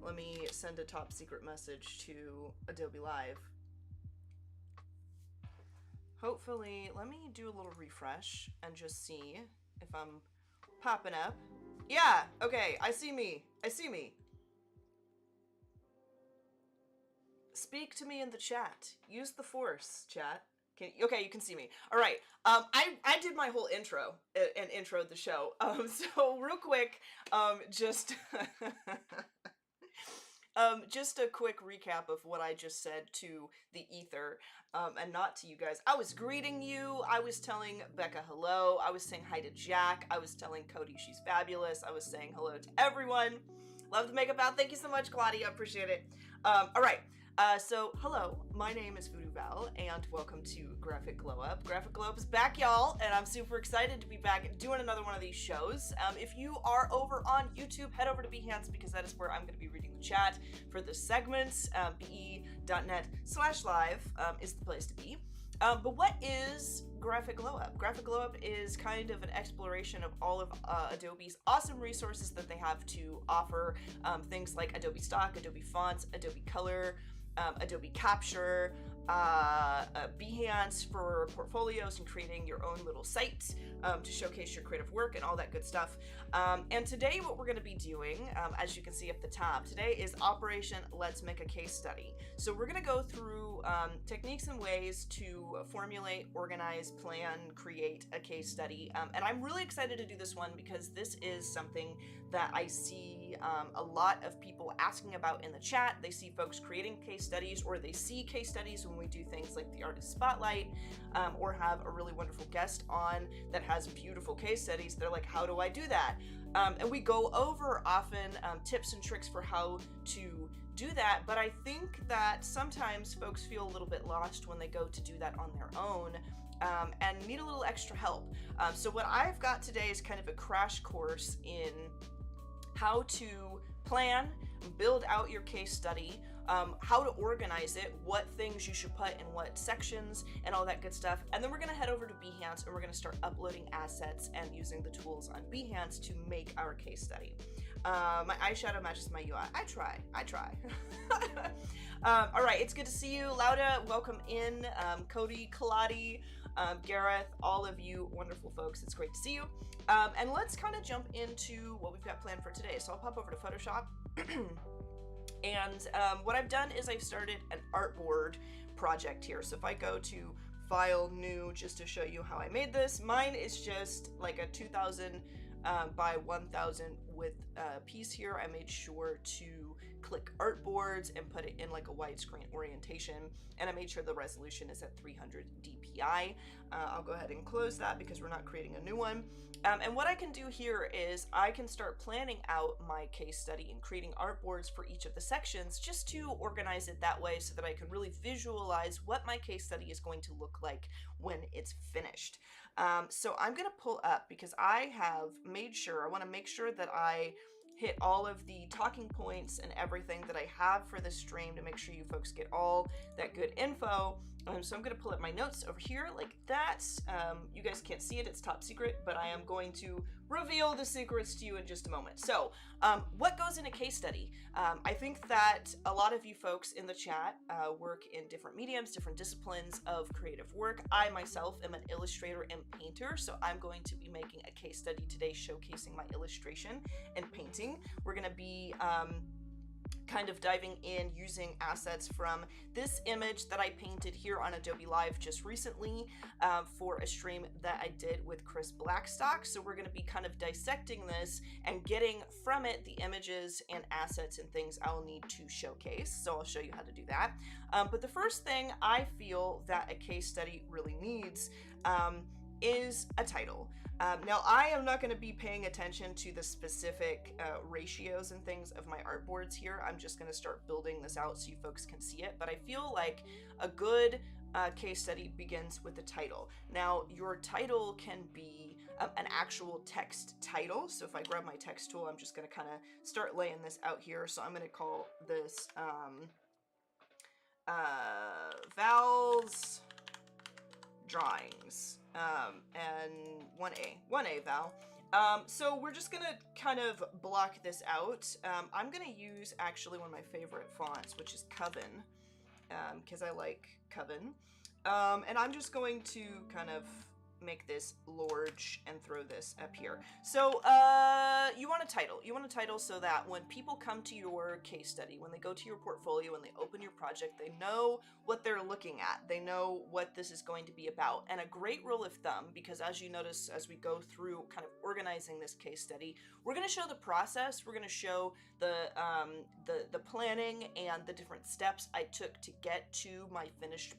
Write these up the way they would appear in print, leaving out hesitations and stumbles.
let me send a top secret message to Adobe Live. Hopefully, let me do a little refresh and just see if I'm popping up. Yeah, okay, I see me. I see me. Speak to me in the chat. Use the force, chat. Okay, you can see me. All right. I did my whole intro and introed the show. So real quick, just just a quick recap of what I just said to the ether, and not to you guys. I was greeting you. I was telling Becca hello. I was saying hi to Jack. I was telling Cody she's fabulous. I was saying hello to everyone. Love the makeup out. Thank you so much, Claudia. Appreciate it. All right. So hello, my name is VooDooVal, and welcome to Graphic Glow Up. Graphic Glow Up is back, y'all, and I'm super excited to be back doing another one of these shows. If you are over on YouTube, head over to Behance, because that is where I'm going to be reading the chat for this segment. be.net/live is the place to be. But what is Graphic Glow Up? Graphic Glow Up is kind of an exploration of all of Adobe's awesome resources that they have to offer. Things like Adobe Stock, Adobe Fonts, Adobe Color, Adobe Capture, Behance for portfolios and creating your own little site to showcase your creative work and all that good stuff. And today what we're going to be doing, as you can see up the top, today is Operation Let's Make a Case Study. So we're going to go through techniques and ways to formulate, organize, plan, create a case study. And I'm really excited to do this one because this is something that I see a lot of people asking about in the chat. They see folks creating case studies, or they see case studies when we do things like the Artist Spotlight, or have a really wonderful guest on that has beautiful case studies. They're like, how do I do that? And we go over often tips and tricks for how to do that, but I think that sometimes folks feel a little bit lost when they go to do that on their own, and need a little extra help. So what I've got today is kind of a crash course in how to plan, build out your case study, how to organize it, what things you should put in what sections, and all that good stuff. And then we're gonna head over to Behance and we're gonna start uploading assets and using the tools on Behance to make our case study. My eyeshadow matches my UI. I try. All right, it's good to see you. Lauda, welcome in. Cody, Kaladi, Gareth, all of you wonderful folks. It's great to see you. And let's kind of jump into what we've got planned for today. So I'll pop over to Photoshop. And what I've done is I've started an artboard project here. So if I go to File, New, just to show you how I made this, mine is just like a 2000 by 1000 width piece here. I made sure to click artboards and put it in like a widescreen orientation, and I made sure the resolution is at 300 dpi. I'll go ahead and close that because we're not creating a new one. And what I can do here is I can start planning out my case study and creating artboards for each of the sections, just to organize it that way so that I can really visualize what my case study is going to look like when it's finished. So I'm going to pull up, because I have made sure, I want to make sure that I hit all of the talking points and everything that I have for this stream to make sure you folks get all that good info. So I'm going to pull up my notes over here like that. You guys can't see it, it's top secret, but I am going to reveal the secrets to you in just a moment. So what goes in a case study? I think that a lot of you folks in the chat work in different mediums, different disciplines of creative work. I myself am an illustrator and painter, so I'm going to be making a case study today showcasing my illustration and painting. We're going to be kind of diving in using assets from this image that I painted here on Adobe Live just recently for a stream that I did with Chris Blackstock. So we're going to be kind of dissecting this and getting from it the images and assets and things I'll need to showcase. So I'll show you how to do that. But the first thing I feel that a case study really needs is a title. Now, I am not going to be paying attention to the specific ratios and things of my artboards here. I'm just going to start building this out so you folks can see it. But I feel like a good case study begins with the title. Now, your title can be an actual text title. So if I grab my text tool, I'm just going to kind of start laying this out here. So I'm going to call this Val's Drawings, and 1A Val. So we're just gonna kind of block this out. I'm gonna use actually one of my favorite fonts, which is Coven, because I like Coven. And I'm just going to kind of make this large and throw this up here. So you want a title. You want a title so that when people come to your case study, when they go to your portfolio, when they open your project, they know what they're looking at. They know what this is going to be about. And a great rule of thumb, because as you notice as we go through kind of organizing this case study, we're going to show the process. We're going to show the planning and the different steps I took to get to my finished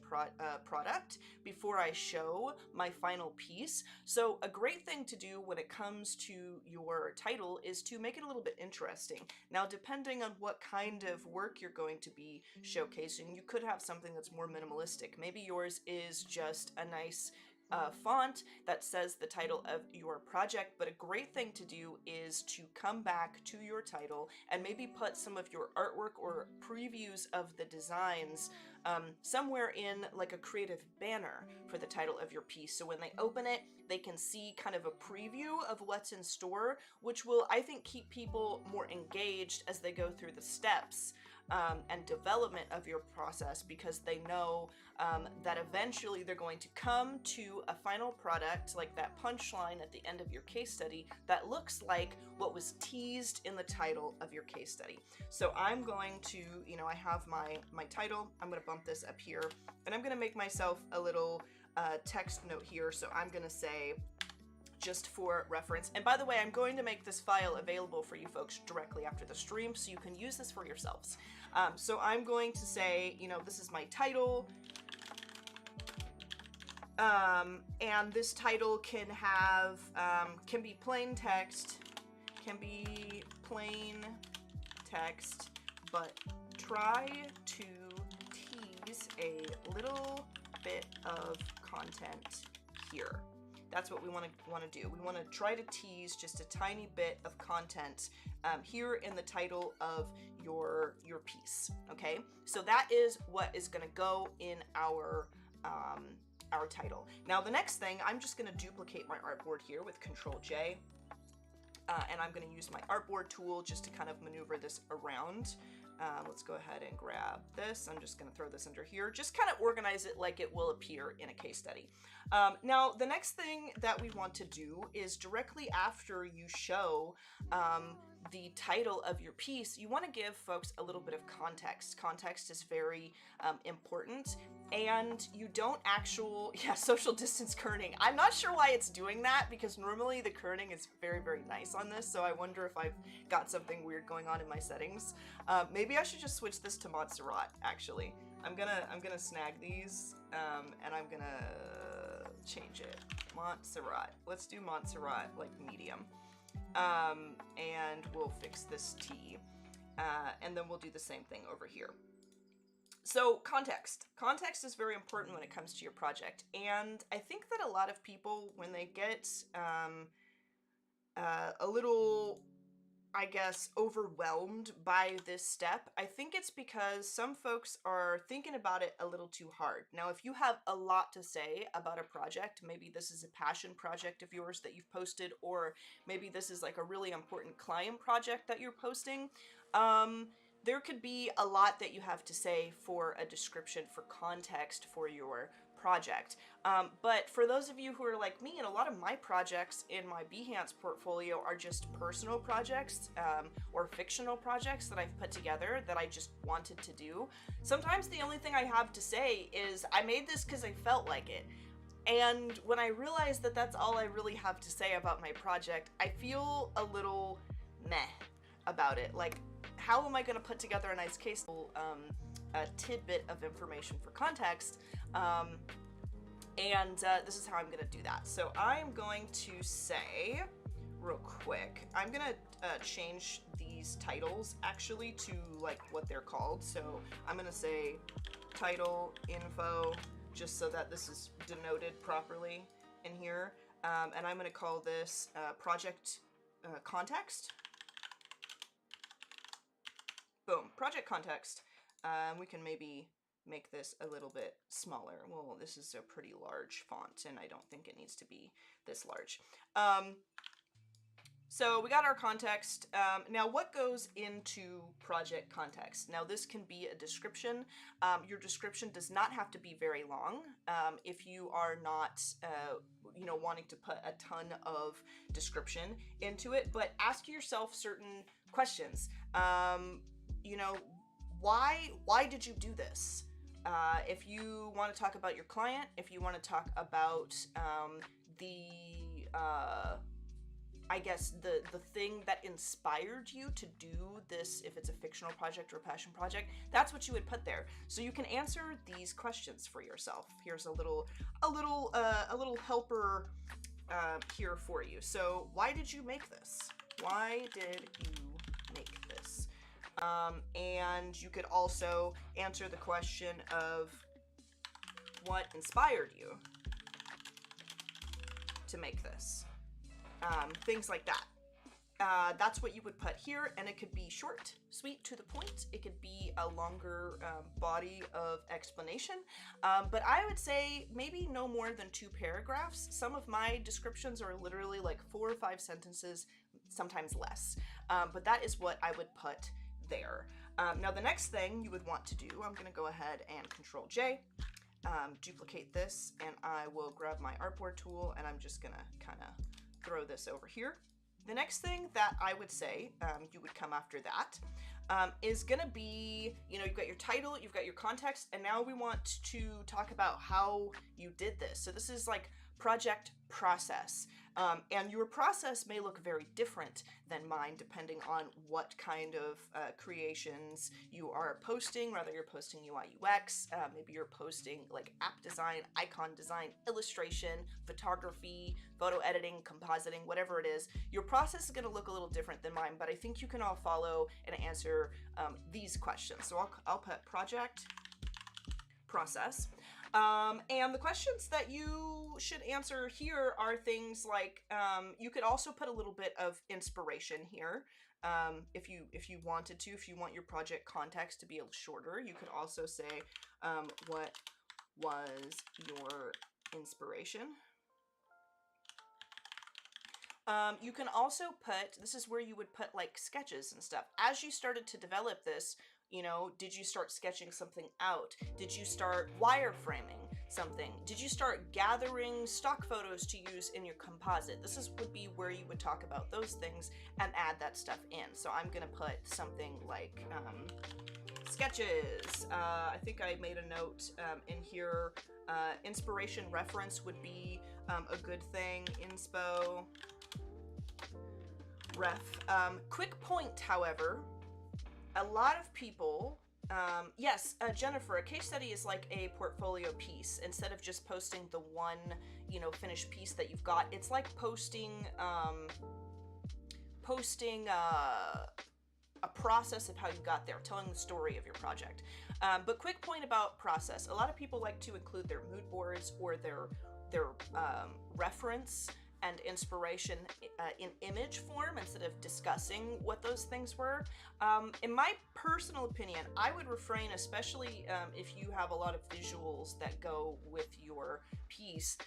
product before I show my final piece. So a great thing to do when it comes to your title is to make it a little bit interesting. Now, depending on what kind of work you're going to be showcasing, you could have something that's more minimalistic. Maybe yours is just a nice font that says the title of your project, but a great thing to do is to come back to your title and maybe put some of your artwork or previews of the designs somewhere in like a creative banner for the title of your piece. So when they open it, they can see kind of a preview of what's in store, which will, I think, keep people more engaged as they go through the steps and development of your process, because they know that eventually they're going to come to a final product, like that punchline at the end of your case study, that looks like what was teased in the title of your case study. So I'm going to, I have my title, I'm going to bump this up here, and I'm going to make myself a little text note here. So I'm going to say, just for reference, and by the way, I'm going to make this file available for you folks directly after the stream, so you can use this for yourselves. So I'm going to say, this is my title, and this title can have, can be plain text, but try to tease a little bit of content here. That's what we want to do. We want to try to tease just a tiny bit of content here in the title of your piece. Okay, so that is what is going to go in our title. Now the next thing, I'm just going to duplicate my artboard here with Control J, and I'm going to use my artboard tool just to kind of maneuver this around. Let's go ahead and grab this. I'm just going to throw this under here. Just kind of organize it like it will appear in a case study. Now, the next thing that we want to do is directly after you show the title of your piece, you want to give folks a little bit of context. Context is very important, and you don't social distance kerning. I'm not sure why it's doing that, because normally the kerning is very, very nice on this, so I wonder if I've got something weird going on in my settings. Maybe I should just switch this to Montserrat, actually. I'm gonna snag these, and I'm gonna change it. Montserrat. Let's do Montserrat, like medium. And we'll fix this T. And then we'll do the same thing over here. So context. Context is very important when it comes to your project. And I think that a lot of people, when they get a little, I guess, overwhelmed by this step, I think it's because some folks are thinking about it a little too hard. Now, if you have a lot to say about a project, maybe this is a passion project of yours that you've posted, or maybe this is like a really important client project that you're posting, there could be a lot that you have to say for a description, for context for your project. But for those of you who are like me, and a lot of my projects in my Behance portfolio are just personal projects or fictional projects that I've put together that I just wanted to do. Sometimes the only thing I have to say is I made this because I felt like it. And when I realize that that's all I really have to say about my project, I feel a little meh about it. Like, how am I going to put together a nice case, a tidbit of information for context? And this is how I'm going to do that. So I'm going to say, real quick, I'm going to change these titles actually to like what they're called. So I'm going to say title info, just so that this is denoted properly in here. And I'm going to call this project context. Boom, project context. We can maybe make this a little bit smaller. Well, this is a pretty large font, and I don't think it needs to be this large. So we got our context. Now what goes into project context? Now this can be a description. Your description does not have to be very long if you are not wanting to put a ton of description into it, but ask yourself certain questions. Why did you do this? If you want to talk about your client, if you want to talk about the thing that inspired you to do this, if it's a fictional project or a passion project, that's what you would put there. So you can answer these questions for yourself. Here's a little helper here for you. So why did you make this? Why did you make this? And you could also answer the question of what inspired you to make this. Things like that. That's what you would put here, and it could be short, sweet, to the point. It could be a longer body of explanation, but I would say maybe no more than 2 paragraphs. Some of my descriptions are literally like 4 or 5 sentences, sometimes less, but that is what I would put there. Now the next thing you would want to do, I'm going to go ahead and Control J, duplicate this, and I will grab my artboard tool, and I'm just going to kind of throw this over here. The next thing that I would say you would come after that is gonna be, you've got your title, you've got your context, and now we want to talk about how you did this. So this is like project process. And your process may look very different than mine depending on what kind of creations you are posting, whether you're posting UI UX, maybe you're posting like app design, icon design, illustration, photography, photo editing, compositing, whatever it is. Your process is going to look a little different than mine, but I think you can all follow and answer these questions. So I'll put project process. And the questions that you should answer here are things like, you could also put a little bit of inspiration here. If you wanted to, if you want your project context to be a little shorter, you could also say, what was your inspiration? You can also put, this is where you would put like sketches and stuff. As you started to develop this, did you start sketching something out? Did you start wireframing something? Did you start gathering stock photos to use in your composite? Would be where you would talk about those things and add that stuff in. So I'm gonna put something like sketches. I think I made a note in here. Inspiration reference would be a good thing. Inspo ref. Quick point, however, a lot of people, yes, Jennifer, a case study is like a portfolio piece. Instead of just posting the one, finished piece that you've got, it's like posting a process of how you got there, telling the story of your project. But quick point about process. A lot of people like to include their mood boards or their reference and inspiration in image form instead of discussing what those things were. In my personal opinion, I would refrain, especially if you have a lot of visuals that go with your piece,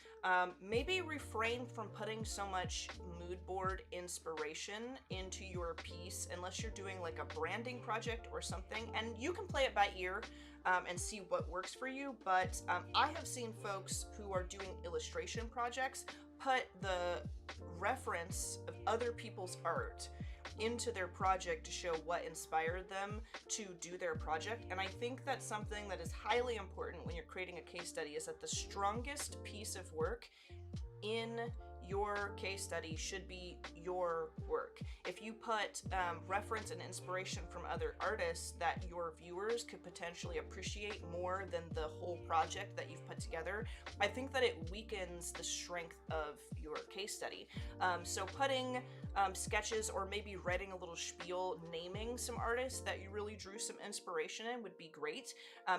maybe refrain from putting so much mood board inspiration into your piece unless you're doing like a branding project or something, and you can play it by ear and see what works for you. But I have seen folks who are doing illustration projects put the reference of other people's art into their project to show what inspired them to do their project. And I think that's something that is highly important when you're creating a case study, is that the strongest piece of work in your case study should be your work. If you put reference and inspiration from other artists that your viewers could potentially appreciate more than the whole project that you've put together, I think that it weakens the strength of your case study. So putting sketches, or maybe writing a little spiel naming some artists that you really drew some inspiration in, would be great.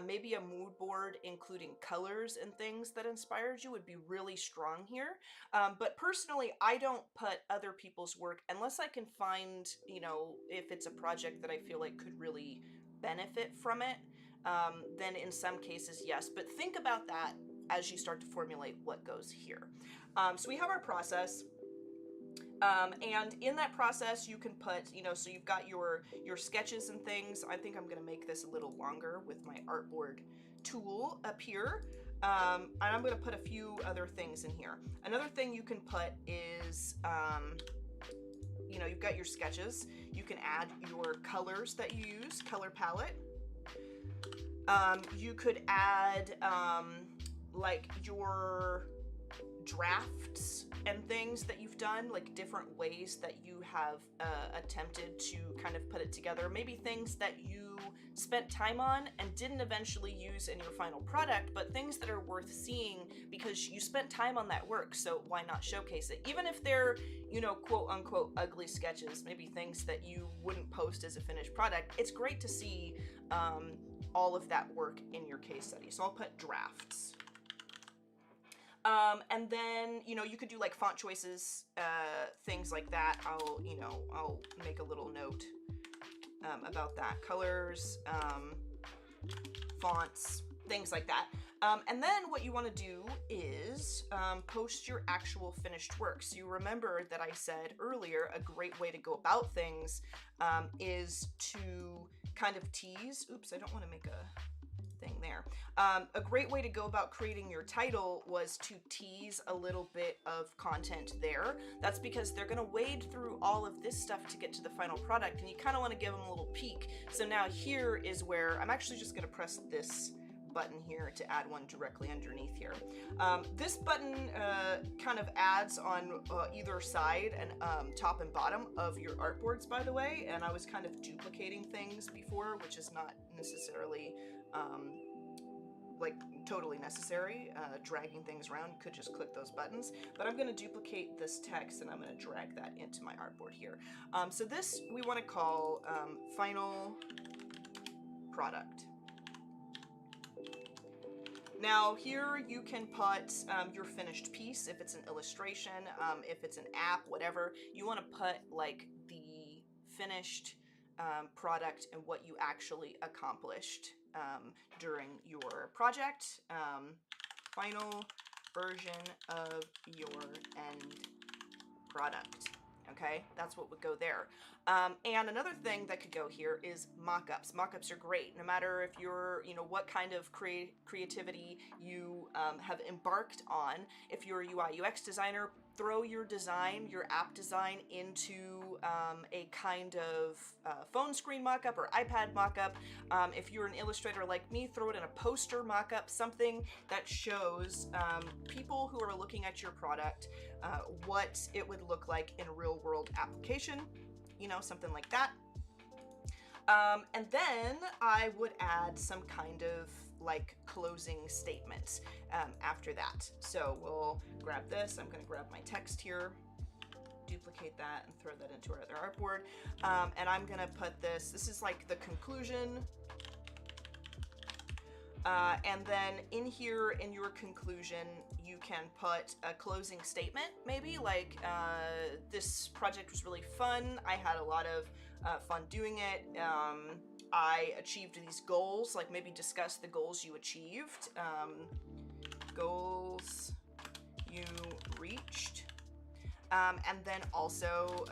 Maybe a mood board including colors and things that inspired you would be really strong here. But personally, I don't put other people's work unless I can find, if it's a project that I feel like could really benefit from it. Then in some cases, yes. But think about that as you start to formulate what goes here. So we have our process. And in that process, you can put, so you've got your sketches and things. I think I'm going to make this a little longer with my artboard tool up here. And I'm going to put a few other things in here. Another thing you can put is, you've got your sketches. You can add your colors that you use, color palette. You could add, like your drafts and things that you've done, like different ways that you have attempted to kind of put it together. Maybe things that you spent time on and didn't eventually use in your final product, but things that are worth seeing because you spent time on that work, so why not showcase it? Even if they're, quote unquote ugly sketches, maybe things that you wouldn't post as a finished product, it's great to see all of that work in your case study. So I'll put drafts. And then, you could do like font choices, things like that. I'll make a little note about that. Colors, fonts, things like that. And then what you want to do is post your actual finished work. So you remember that I said earlier, a great way to go about things is to kind of tease. Oops, I don't want to make a thing there. A great way to go about creating your title was to tease a little bit of content there. That's because they're going to wade through all of this stuff to get to the final product, and you kind of want to give them a little peek. So now here is where I'm actually just going to press this button here to add one directly underneath here. This button kind of adds on either side and top and bottom of your artboards, by the way, and I was kind of duplicating things before, which is not necessarily like totally necessary. Dragging things around, you could just click those buttons, but I'm going to duplicate this text and I'm going to drag that into my artboard here. So this we want to call final product. Now here you can put your finished piece, if it's an illustration, if it's an app, whatever. You want to put like the finished product and what you actually accomplished during your project. Final version of your end product. Okay, that's what would go there. And another thing that could go here is mock-ups. Mock-ups are great, no matter if you're, what kind of creativity you have embarked on. If you're a UI UX designer, throw your design, your app design into a kind of phone screen mock-up or iPad mock-up. If you're an illustrator like me, throw it in a poster mock-up, something that shows people who are looking at your product what it would look like in a real-world application, something like that. And then I would add some kind of like closing statement after that. So we'll grab this. I'm going to grab my text here, duplicate that, and throw that into our other artboard. And I'm going to put this is like the conclusion. And then in here, in your conclusion, you can put a closing statement, maybe like, this project was really fun. I had a lot of fun doing it. I achieved these goals, like maybe discuss the goals you achieved. Goals you reached. And then also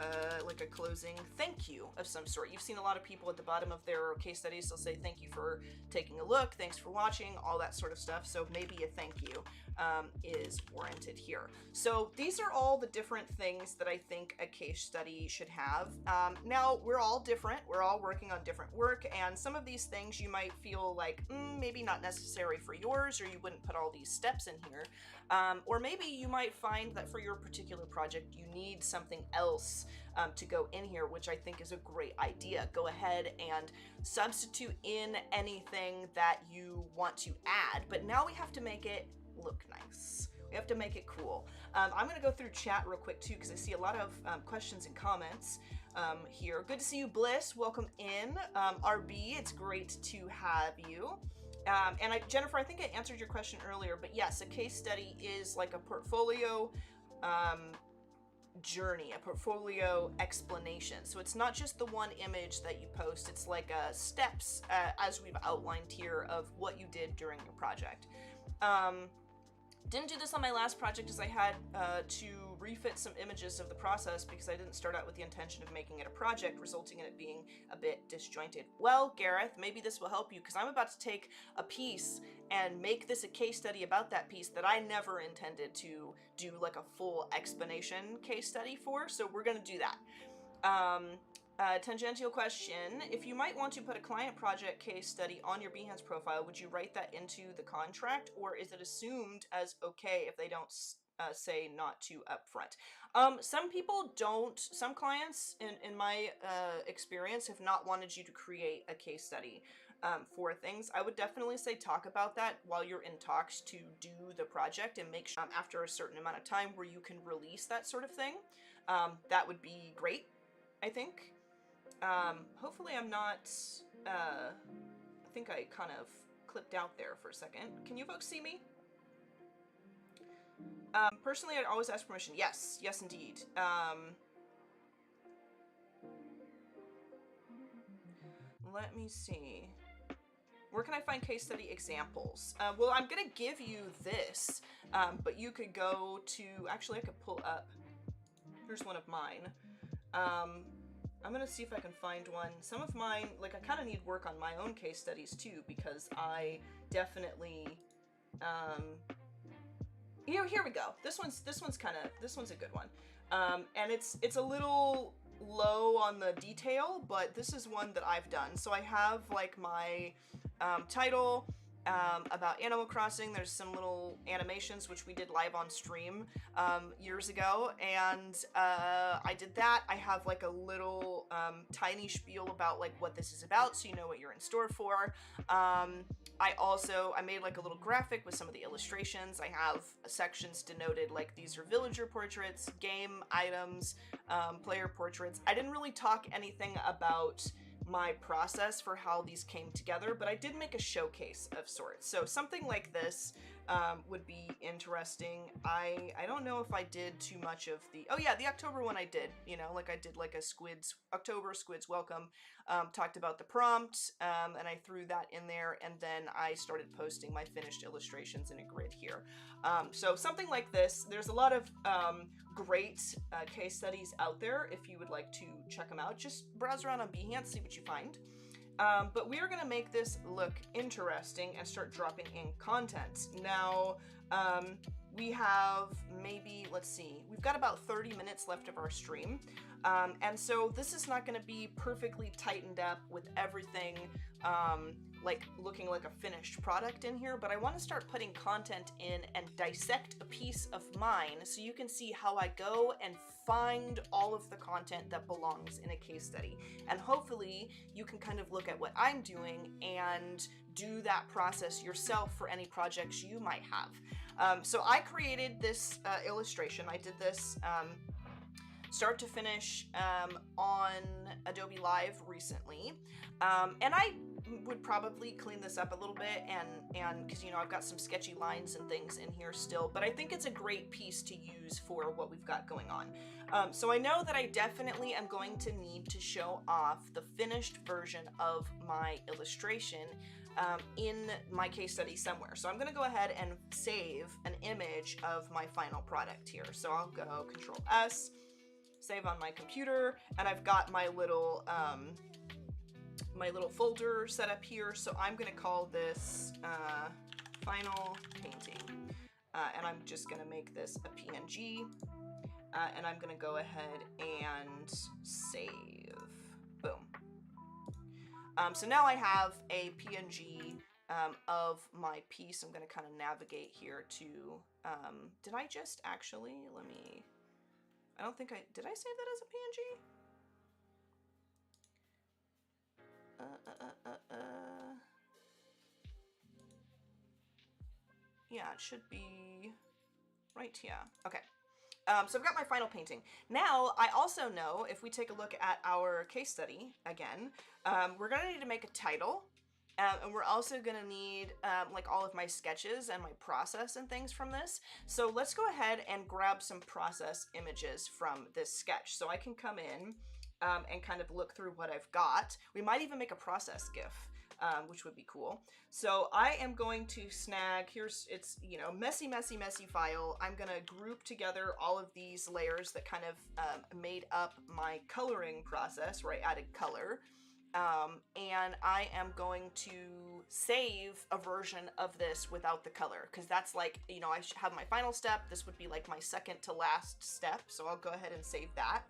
like a closing thank you of some sort. You've seen a lot of people at the bottom of their case studies, they'll say thank you for taking a look, thanks for watching, all that sort of stuff. So maybe a thank you is warranted here. So these are all the different things that I think a case study should have. Now, we're all different. We're all working on different work, and some of these things you might feel like maybe not necessary for yours, or you wouldn't put all these steps in here. Or maybe you might find that for your particular project, you need something else to go in here, which I think is a great idea. Go ahead and substitute in anything that you want to add, but now we have to make it look nice. We have to make it cool. I'm going to go through chat real quick too, because I see a lot of questions and comments here. Good to see you, Bliss. Welcome in. RB, it's great to have you. And Jennifer, I think I answered your question earlier, but yes, a case study is like a portfolio journey, a portfolio explanation. So it's not just the one image that you post, it's like steps, as we've outlined here, of what you did during your project. Didn't do this on my last project as I had to refit some images of the process because I didn't start out with the intention of making it a project, resulting in it being a bit disjointed. Well, Gareth, maybe this will help you because I'm about to take a piece and make this a case study about that piece that I never intended to do like a full explanation case study for, so we're gonna do that. Tangential question, if you might want to put a client project case study on your Behance profile, would you write that into the contract, or is it assumed as okay if they don't say not to upfront? Some people don't, some clients in my experience have not wanted you to create a case study for things. I would definitely say talk about that while you're in talks to do the project and make sure after a certain amount of time where you can release that sort of thing. That would be great, I think. Hopefully I'm not, I think I kind of clipped out there for a second. Can you folks see me? Personally, I'd always ask permission. Yes, yes indeed. Let me see. Where can I find case study examples? Well, I'm gonna give you this, but you could go to, actually I could pull up, here's one of mine. I'm gonna see if I can find one. Some of mine, like I kind of need work on my own case studies too, because I definitely, here we go. This one's a good one. And it's a little low on the detail, but this is one that I've done. So I have like my title, about Animal Crossing. There's some little animations which we did live on stream years ago, and I did that. I have like a little tiny spiel about like what this is about, so you know what you're in store for. I made like a little graphic with some of the illustrations. I have sections denoted like these are villager portraits, game items, player portraits. I didn't really talk anything about my process for how these came together, but I did make a showcase of sorts. So something like this would be interesting. I don't know if I did too much of the, oh yeah, the October one I did, you know, like I did like a Squids, October Squids Welcome, talked about the prompt, and I threw that in there, and then I started posting my finished illustrations in a grid here. So something like this. There's a lot of great case studies out there. If you would like to check them out, just browse around on Behance, see what you find. But we are going to make this look interesting and start dropping in content. Now, we have maybe, let's see, we've got about 30 minutes left of our stream. And so this is not going to be perfectly tightened up with everything like looking like a finished product in here, but I want to start putting content in and dissect a piece of mine so you can see how I go and find all of the content that belongs in a case study. And hopefully you can kind of look at what I'm doing and do that process yourself for any projects you might have. So I created this illustration. I did this start to finish on Adobe Live recently, and I would probably clean this up a little bit, and because you know I've got some sketchy lines and things in here still, but I think it's a great piece to use for what we've got going on. So I know that I definitely am going to need to show off the finished version of my illustration in my case study somewhere. So I'm going to go ahead and save an image of my final product here. So I'll go Control S, save on my computer, and I've got my little folder set up here. So I'm going to call this final painting, and I'm just going to make this a PNG, and I'm going to go ahead and save. Boom. So now I have a PNG of my piece. I'm going to kind of navigate here to, did I just actually, let me, I don't think did I save that as a PNG? Yeah, it should be right here. Okay. So I've got my final painting. Now, I also know, if we take a look at our case study again, we're going to need to make a title, and we're also going to need like all of my sketches and my process and things from this. So let's go ahead and grab some process images from this sketch. So I can come in and kind of look through what I've got. We might even make a process GIF. which would be cool. So I am going to snag, it's, you know, messy file. I'm gonna group together all of these layers that kind of made up my coloring process, where I added color. And I am going to save a version of this without the color, because that's like, you know, I should have my final step. This would be like my second to last step, so I'll go ahead and save that.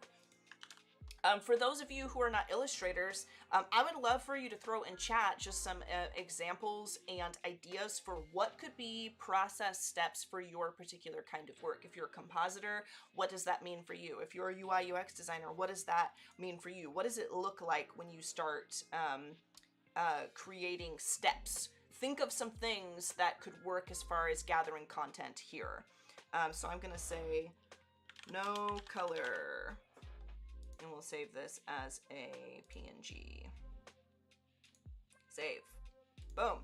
For those of you who are not illustrators, I would love for you to throw in chat just some examples and ideas for what could be process steps for your particular kind of work. If you're a compositor, what does that mean for you? If you're a UI UX designer, what does that mean for you? What does it look like when you start creating steps? Think of some things that could work as far as gathering content here. So I'm gonna say no color. And we'll save this as a PNG. Save. Boom.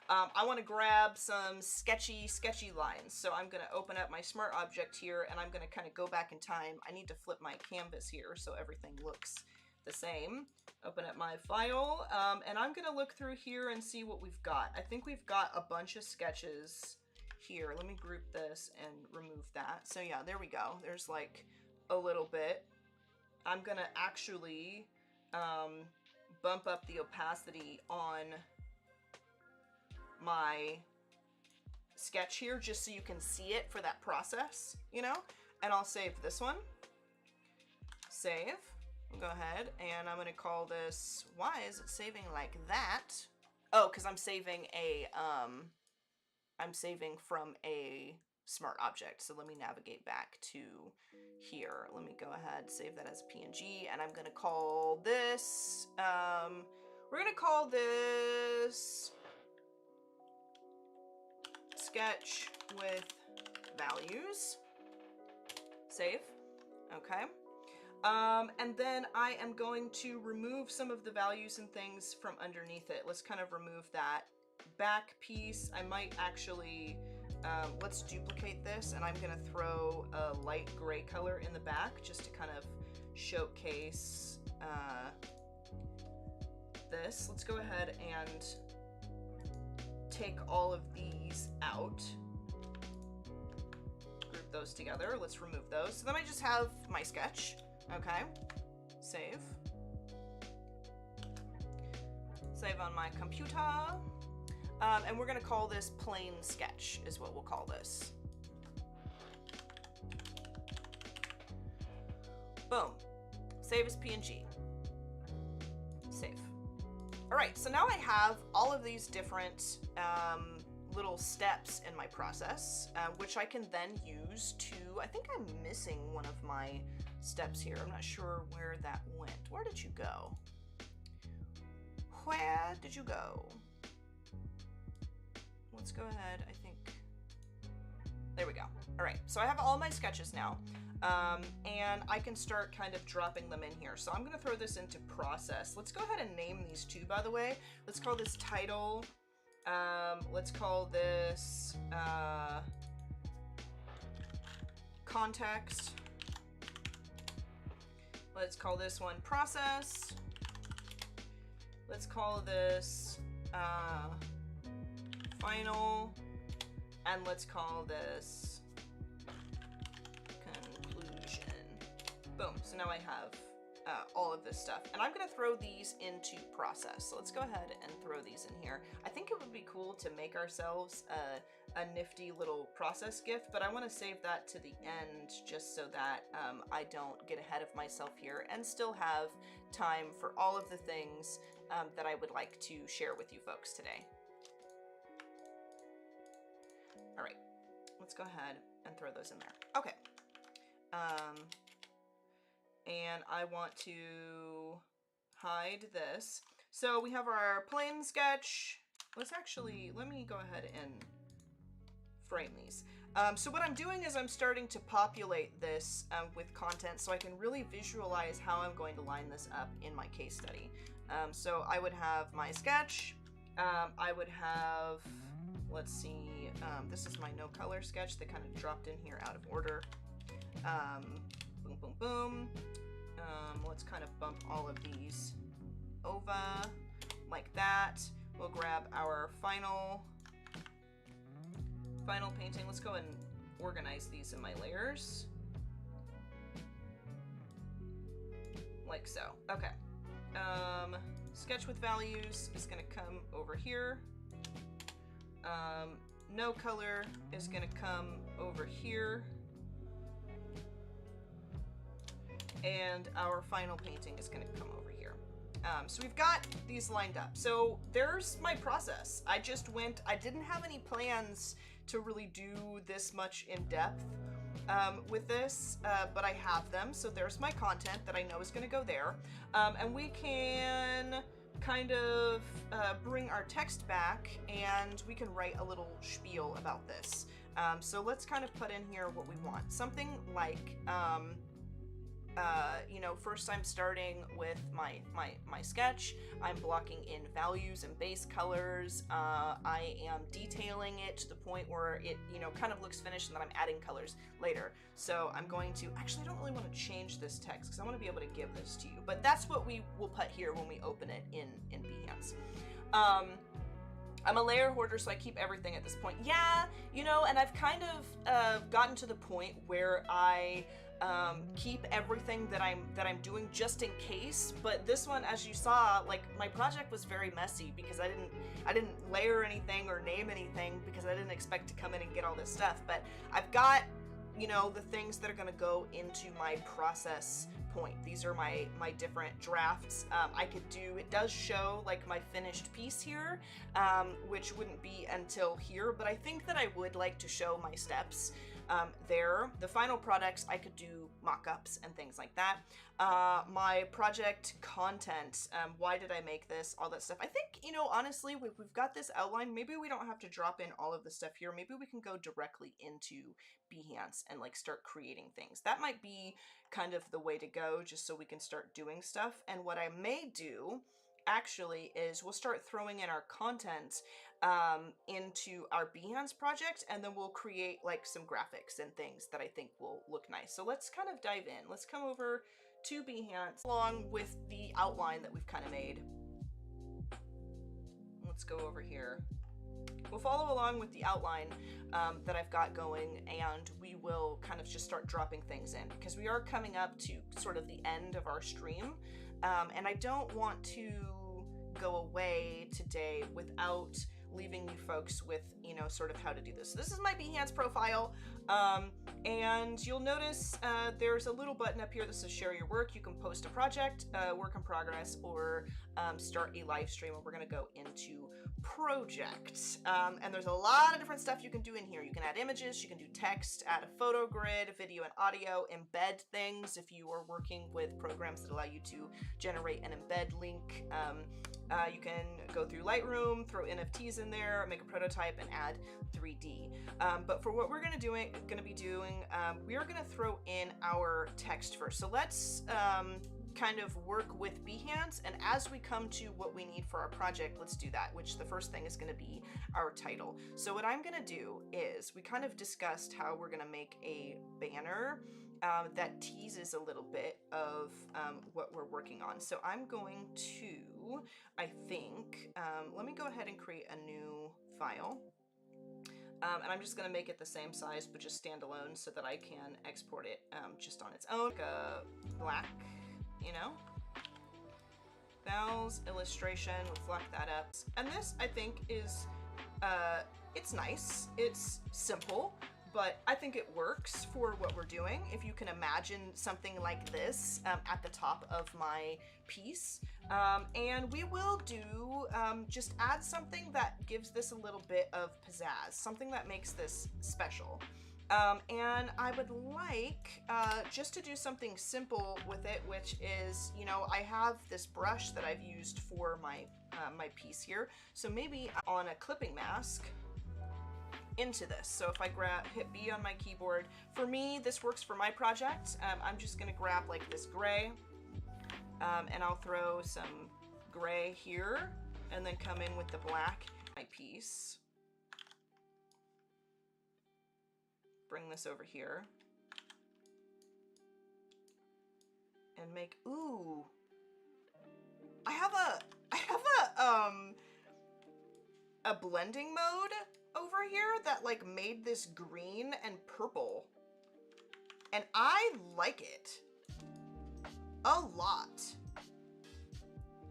I want to grab some sketchy lines. So I'm going to open up my smart object here, and I'm going to kind of go back in time. I need to flip my canvas here so everything looks the same. Open up my file, and I'm going to look through here and see what we've got. I think we've got a bunch of sketches here. Let me group this and remove that. So yeah, there we go. There's like a little bit. I'm gonna actually bump up the opacity on my sketch here just so you can see it for that process, you know? And I'll save this one. Save. We'll go ahead and I'm gonna call this, why is it saving like that? Oh, because I'm saving a, I'm saving from a smart object. So let me navigate back to here. Let me go ahead, save that as PNG, and I'm gonna call this, we're gonna call this sketch with values. Save. Okay. And then I am going to remove some of the values and things from underneath it. Let's kind of remove that back piece. I might actually, let's duplicate this, and I'm gonna throw a light gray color in the back just to kind of showcase this. Let's go ahead and take all of these out. Group those together. Let's remove those. So then I just have my sketch. Okay. Save. Save on my computer. And we're gonna call this plain sketch is what we'll call this. Boom. Save as PNG. Save. All right, so now I have all of these different little steps in my process, which I can then use to, I think I'm missing one of my steps here. I'm not sure where that went. Where did you go? Where did you go? Let's go ahead, I think. There we go. All right, so I have all my sketches now, and I can start kind of dropping them in here. So I'm gonna throw this into process. Let's go ahead and name these two, by the way. Let's call this title. Let's call this context. Let's call this one process. Let's call this final, and let's call this conclusion. Boom. So now I have all of this stuff, and I'm gonna throw these into process. So let's go ahead and throw these in here. I think it would be cool to make ourselves a nifty little process GIF, but I want to save that to the end just so that I don't get ahead of myself here and still have time for all of the things that I would like to share with you folks today. All right, let's go ahead and throw those in there. Okay. And I want to hide this. So we have our plain sketch. Let me go ahead and frame these. So what I'm doing is I'm starting to populate this with content so I can really visualize how I'm going to line this up in my case study. So I would have my sketch. I would have, let's see, this is my no color sketch that kind of dropped in here out of order. Boom, boom, boom. Let's kind of bump all of these over like that. We'll grab our final painting. Let's go and organize these in my layers. Like so. Okay. Sketch with values is going to come over here. No color is going to come over here. And our final painting is going to come over here. So we've got these lined up. So there's my process. I didn't have any plans to really do this much in depth with this, but I have them. So there's my content that I know is going to go there. And we can kind of bring our text back and we can write a little spiel about this. So let's kind of put in here what we want. Something like, you know, first I'm starting with my sketch. I'm blocking in values and base colors. I am detailing it to the point where it, you know, kind of looks finished, and then I'm adding colors later. So I'm going to, actually, I don't really want to change this text because I want to be able to give this to you, but that's what we will put here when we open it in Behance. I'm a layer hoarder, so I keep everything at this point. Yeah, you know, and I've kind of gotten to the point where I keep everything that I'm doing just in case. But this one, as you saw, like, my project was very messy because I didn't layer anything or name anything because I didn't expect to come in and get all this stuff. But I've got, you know, the things that are going to go into my process point. These are my different drafts. I could do, it does show like my finished piece here, which wouldn't be until here, but I think that I would like to show my steps there. The final products, I could do mock-ups and things like that. My project content, why did I make this, all that stuff. I think, you know, honestly, we've got this outline. Maybe we don't have to drop in all of the stuff here. Maybe we can go directly into Behance and like start creating things. That might be kind of the way to go, just so we can start doing stuff. And what I may do actually is we'll start throwing in our content into our Behance project, and then we'll create like some graphics and things that I think will look nice. So let's kind of dive in. Let's come over to Behance along with the outline that we've kind of made. Let's go over here. We'll follow along with the outline that I've got going, and we will kind of just start dropping things in because we are coming up to sort of the end of our stream, and I don't want to go away today without leaving you folks with, you know, sort of how to do this. So this is my Behance profile, and you'll notice there's a little button up here that says share your work. You can post a project, work in progress, or start a live stream, and we're going to go into project. And there's a lot of different stuff you can do in here. You can add images, you can do text, add a photo grid, video and audio, embed things if you are working with programs that allow you to generate an embed link. You can go through Lightroom, throw NFTs in there, make a prototype, and add 3D. But for what we're going to be doing, we are going to throw in our text first. So let's kind of work with Behance, and as we come to what we need for our project, let's do that, which the first thing is going to be our title. So what I'm going to do is, we kind of discussed how we're going to make a banner that teases a little bit of what we're working on. So I'm going to, I think, let me go ahead and create a new file. And I'm just going to make it the same size, but just standalone so that I can export it just on its own. Black, you know, Val's illustration, we'll fluff that up. And this, I think, is, it's nice, it's simple, but I think it works for what we're doing. If you can imagine something like this at the top of my piece. And we will do, just add something that gives this a little bit of pizzazz, something that makes this special. And I would like just to do something simple with it, which is, you know, I have this brush that I've used for my my piece here. So maybe on a clipping mask into this. So if I hit B on my keyboard, for me, this works for my project. I'm just gonna grab like this gray, and I'll throw some gray here, and then come in with the black my piece. Bring this over here and make, ooh, I have a blending mode over here that like made this green and purple. And I like it a lot.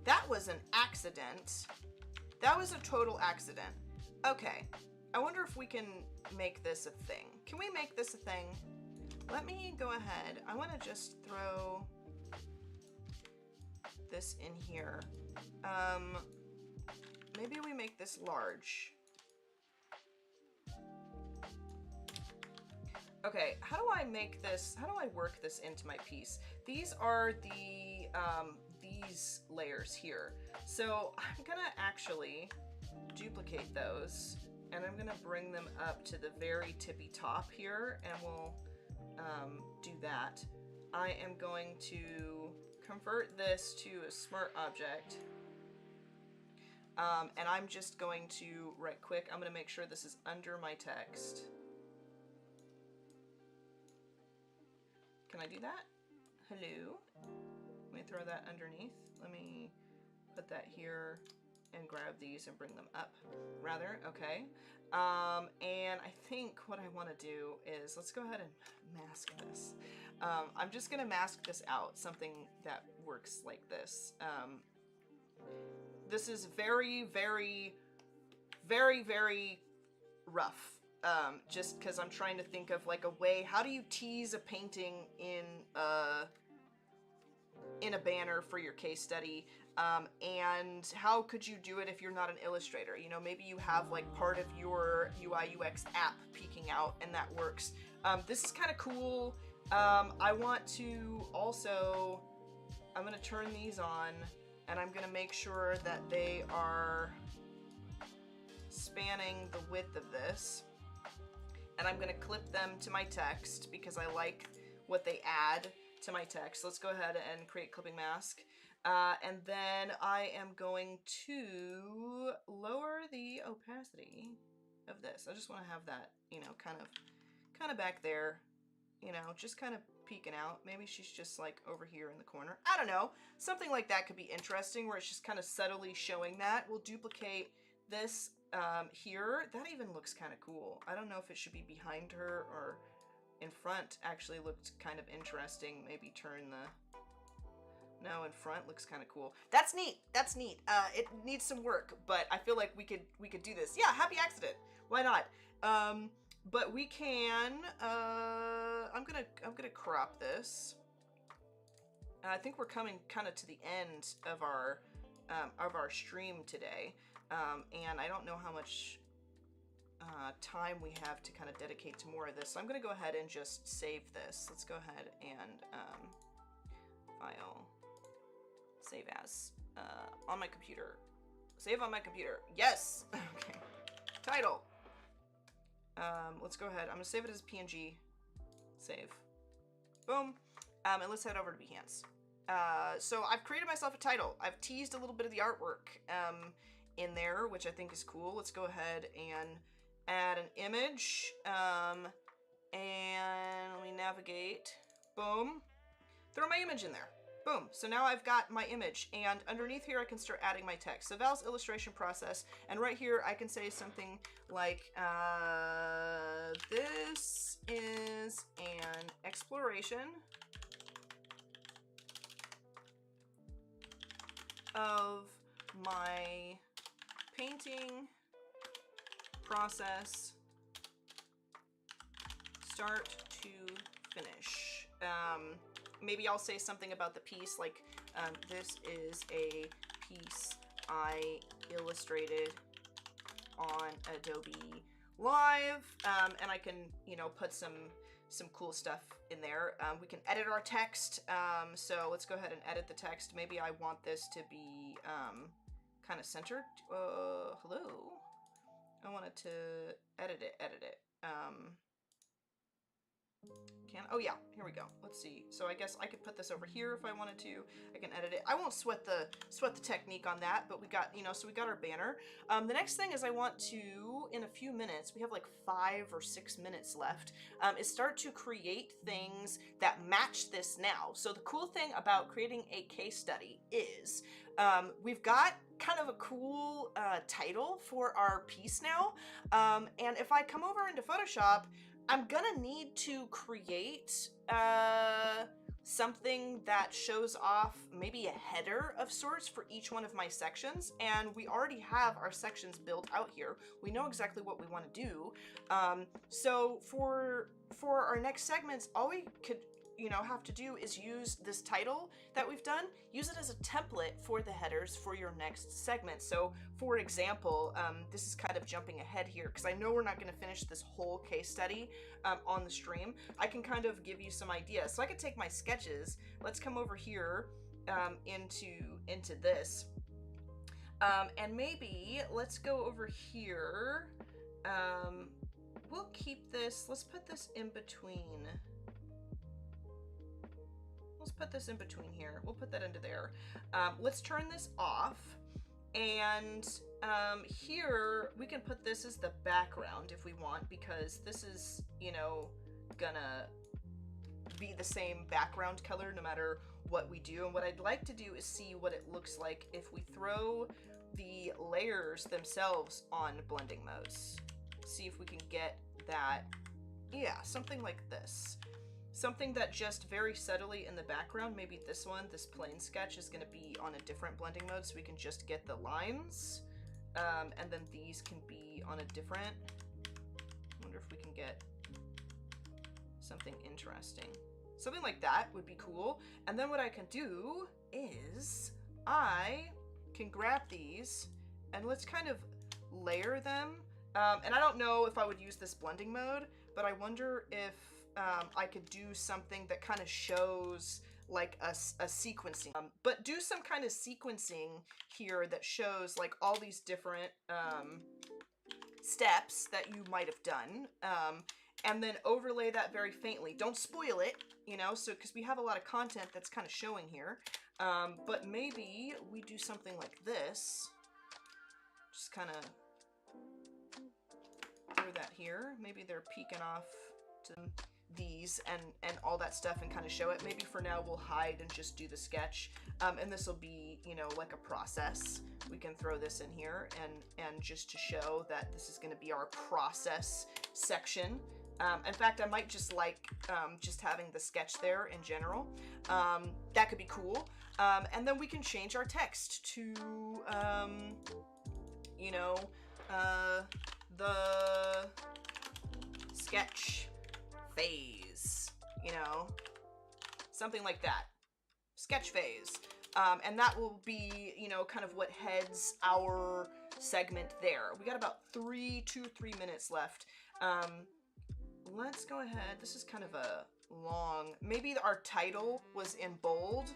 That was an accident. That was a total accident. Okay, I wonder if we can make this a thing. Can we make this a thing? Let me go ahead. I want to just throw this in here. Maybe we make this large. Okay, how do I make this, how do I work this into my piece? These are the, these layers here. So I'm gonna actually duplicate those and I'm gonna bring them up to the very tippy top here and we'll do that. I am going to convert this to a smart object. And I'm just going to, right quick, I'm gonna make sure this is under my text. Can I do that? Hello? Let me throw that underneath. Let me put that here and grab these and bring them up, rather. Okay. And I think what I want to do is, let's go ahead and mask this. I'm just going to mask this out, something that works like this. This is very, very, very, very rough. Just because I'm trying to think of like a way, how do you tease a painting in a banner for your case study, and how could you do it if you're not an illustrator? You know, maybe you have like part of your UI UX app peeking out and that works. This is kind of cool. I want to also, I'm going to turn these on and I'm going to make sure that they are spanning the width of this. And I'm going to clip them to my text because I like what they add to my text. Let's go ahead and create clipping mask. And then I am going to lower the opacity of this. I just want to have that, you know, kind of back there, you know, just kind of peeking out. Maybe she's just like over here in the corner. I don't know. Something like that could be interesting where it's just kind of subtly showing that. We'll duplicate this here. That even looks kind of cool. I don't know if it should be behind her or in front. Actually looked kind of interesting. Maybe turn the, no, in front looks kind of cool. That's neat. That's neat. It needs some work, but I feel like we could do this. Yeah, happy accident. Why not? But we can, I'm gonna crop this. I think we're coming kind of to the end of our stream today. And I don't know how much time we have to kind of dedicate to more of this. So I'm going to go ahead and just save this. Let's go ahead and file, save as, on my computer. Save on my computer. Yes! Okay. Title. Let's go ahead. I'm going to save it as PNG. Save. Boom. And let's head over to Behance. So I've created myself a title. I've teased a little bit of the artwork in there, which I think is cool. Let's go ahead and add an image. And let me navigate. Boom. Throw my image in there. Boom. So now I've got my image, and underneath here I can start adding my text. So Val's illustration process, and right here I can say something like, this is an exploration of my painting process, start to finish. Maybe I'll say something about the piece, like this is a piece I illustrated on Adobe Live, and I can, you know, put some cool stuff in there. We can edit our text, so let's go ahead and edit the text. Maybe I want this to be kind of centered. Hello. I wanted to edit it. Oh yeah, here we go. Let's see. So I guess I could put this over here if I wanted to. I can edit it. I won't sweat the technique on that, but we got, you know, so we got our banner. The next thing is I want to, in a few minutes, we have like 5 or 6 minutes left, is start to create things that match this now. So the cool thing about creating a case study is we've got kind of a cool title for our piece now. And if I come over into Photoshop, I'm gonna need to create something that shows off maybe a header of sorts for each one of my sections, and we already have our sections built out here. We know exactly what we want to do. So for our next segments, all we could, you know, have to do is use this title that we've done, use it as a template for the headers for your next segment. So for example, this is kind of jumping ahead here because I know we're not going to finish this whole case study on the stream. I can kind of give you some ideas. So I could take my sketches. Let's come over here into this. And maybe let's go over here. We'll keep this, let's put this in between. Let's put this in between here. We'll put that into there. Let's turn this off. And here we can put this as the background if we want, because this is, you know, gonna be the same background color no matter what we do. And what I'd like to do is see what it looks like if we throw the layers themselves on blending modes. See if we can get that, yeah, something like this. Something that just very subtly in the background, maybe this one, this plain sketch is gonna be on a different blending mode so we can just get the lines. And then these can be on a different, I wonder if we can get something interesting. Something like that would be cool. And then what I can do is I can grab these and let's kind of layer them. And I don't know if I would use this blending mode, but I wonder if I could do something that kind of shows like a sequencing, but do some kind of sequencing here that shows like all these different steps that you might have done, and then overlay that very faintly. Don't spoil it, you know, so because we have a lot of content that's kind of showing here, but maybe we do something like this, just kind of throw that here. Maybe they're peeking off to these and all that stuff and kind of show it. Maybe for now we'll hide and just do the sketch, and this will be, you know, like a process. We can throw this in here and just to show that this is going to be our process section. In fact, I might just like just having the sketch there in general. That could be cool. And then we can change our text to you know, the sketch phase, you know, something like that. Sketch phase. And that will be, you know, kind of what heads our segment there. We got about 2 or 3 minutes left. Let's go ahead. This is kind of a long, maybe our title was in bold,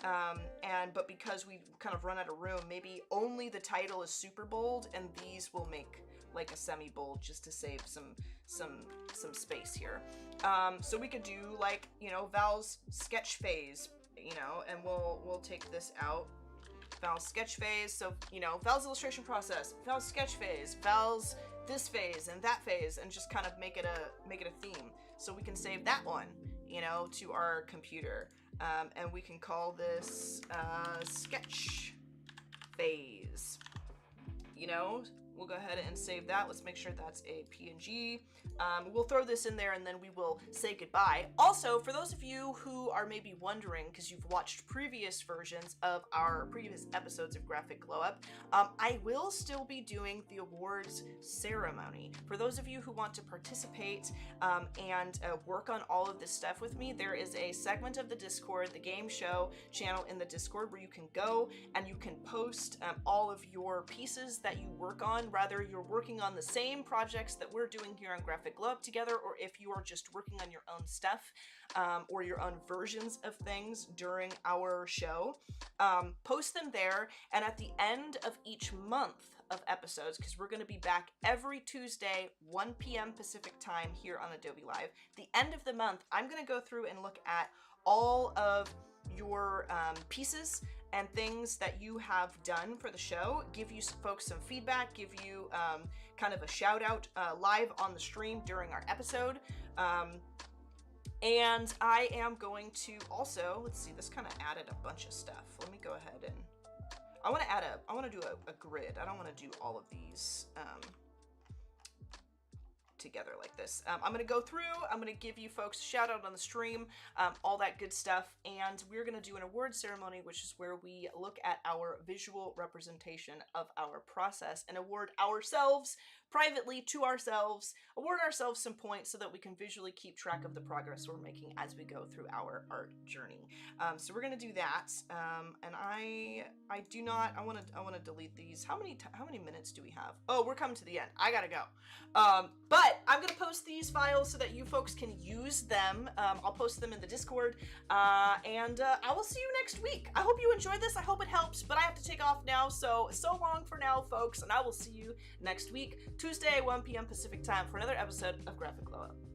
but because we kind of run out of room, maybe only the title is super bold and these will make like a semi-bold just to save some space here. So we could do like, you know, Val's sketch phase, you know, and we'll take this out. Val's sketch phase, so, you know, Val's illustration process, Val's sketch phase, Val's this phase and that phase, and just kind of make it a theme. So we can save that one, you know, to our computer. And we can call this sketch phase, you know. We'll go ahead and save that. Let's make sure that's a PNG. We'll throw this in there and then we will say goodbye. Also, for those of you who are maybe wondering, because you've watched previous versions of our previous episodes of Graphic Glow Up, I will still be doing the awards ceremony. For those of you who want to participate and work on all of this stuff with me, there is a segment of the Discord, the game show channel in the Discord, where you can go and you can post all of your pieces that you work on, whether you're working on the same projects that we're doing here on Graphic Glow Up together, or if you are just working on your own stuff or your own versions of things during our show. Post them there, and at the end of each month of episodes, because we're going to be back every Tuesday, 1 p.m. Pacific time here on Adobe Live, the end of the month, I'm going to go through and look at all of your pieces and things that you have done for the show, give you folks some feedback, give you kind of a shout out live on the stream during our episode. And I am going to also, let's see, this kind of added a bunch of stuff. Let me go ahead and, I want to do a grid. I don't want to do all of these together like this. I'm going to go through, I'm going to give you folks a shout out on the stream, all that good stuff, and we're going to do an award ceremony, which is where we look at our visual representation of our process and award ourselves privately to ourselves, award ourselves some points so that we can visually keep track of the progress we're making as we go through our art journey. So we're going to do that, and I want to delete these. How many minutes do we have? Oh, we're coming to the end. I gotta go. But I'm gonna post these files so that you folks can use them. I'll post them in the Discord, and I will see you next week. I hope you enjoyed this. I hope it helps, but I have to take off now, so long for now, folks, and I will see you next week, Tuesday, 1 p.m. Pacific time, for another episode of Graphic Glow Up.